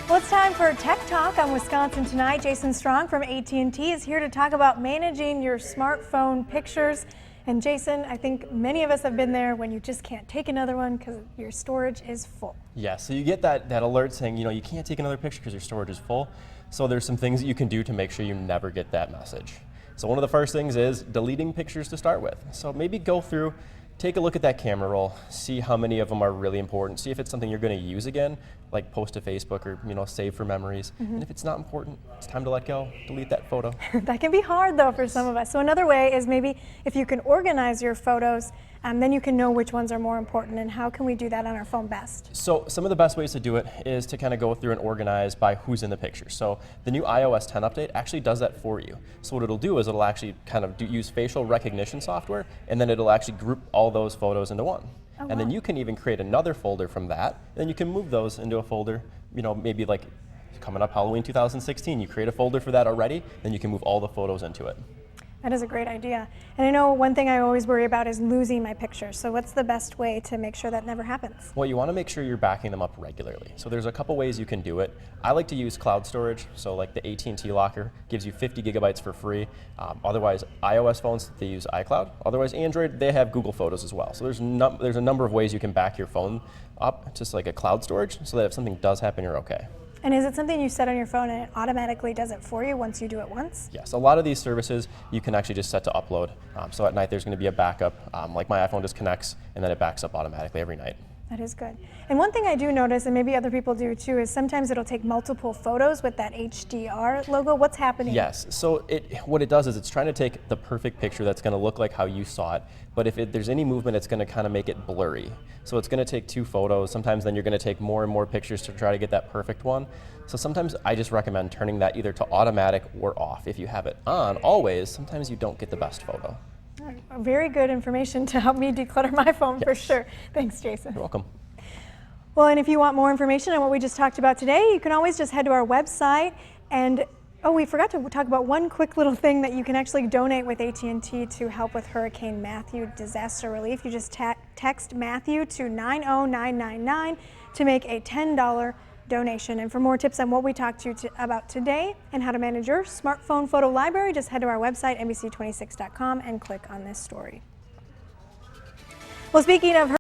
Well, it's time for Tech Talk on Wisconsin Tonight. Jason Strong from AT&T is here to talk about managing your smartphone pictures. And Jason, I think many of us have been there when you just can't take another one because your storage is full. Yeah, so you get that alert saying, you can't take another picture because your storage is full. So there's some things that you can do to make sure you never get that message. So one of the first things is deleting pictures to start with. So maybe go through, take a look at that camera roll, see how many of them are really important, see if it's something you're going to use again, like post to Facebook or save for memories. And if it's not important, it's time to let go, delete that photo. That can be hard though for some of us. So another way is maybe if you can organize your photos, then you can know which ones are more important. And how can we do that on our phone best? So some of the best ways to do it is to kind of go through and organize by who's in the picture. So the new iOS 10 update actually does that for you. So what it'll do is it'll actually kind of use facial recognition software, and then it'll actually group all those photos into one. Oh, and then wow. you can even create another folder from that, and then you can move those into a folder, maybe like coming up Halloween 2016, you create a folder for that already, then you can move all the photos into it. That is a great idea. And I know one thing I always worry about is losing my pictures. So what's the best way to make sure that never happens? Well, you want to make sure you're backing them up regularly. So there's a couple ways you can do it. I like to use cloud storage. So like the AT&T Locker gives you 50 gigabytes for free. Otherwise, iOS phones, they use iCloud. Otherwise, Android, they have Google Photos as well. So there's a number of ways you can back your phone up, just like a cloud storage, so that if something does happen, you're okay. And is it something you set on your phone and it automatically does it for you once you do it once? Yes, a lot of these services you can actually just set to upload. So at night there's going to be a backup. Like my iPhone just connects and then it backs up automatically every night. That is good. And one thing I do notice, and maybe other people do too, is sometimes it'll take multiple photos with that HDR logo. What's happening? Yes, so what it does is it's trying to take the perfect picture that's going to look like how you saw it, but if there's any movement, it's going to kind of make it blurry. So it's going to take two photos. Sometimes then you're going to take more and more pictures to try to get that perfect one. So sometimes I just recommend turning that either to automatic or off. If you have it on always, sometimes you don't get the best photo. Very good information to help me declutter my phone for sure. Thanks, Jason. You're welcome. Well, and if you want more information on what we just talked about today, you can always just head to our website. And we forgot to talk about one quick little thing that you can actually donate with AT&T to help with Hurricane Matthew disaster relief. You just text Matthew to 90999 to make a $10 donation. And for more tips on what we talked to you about today and how to manage your smartphone photo library, just head to our website, NBC26.com, and click on this story. Well, speaking of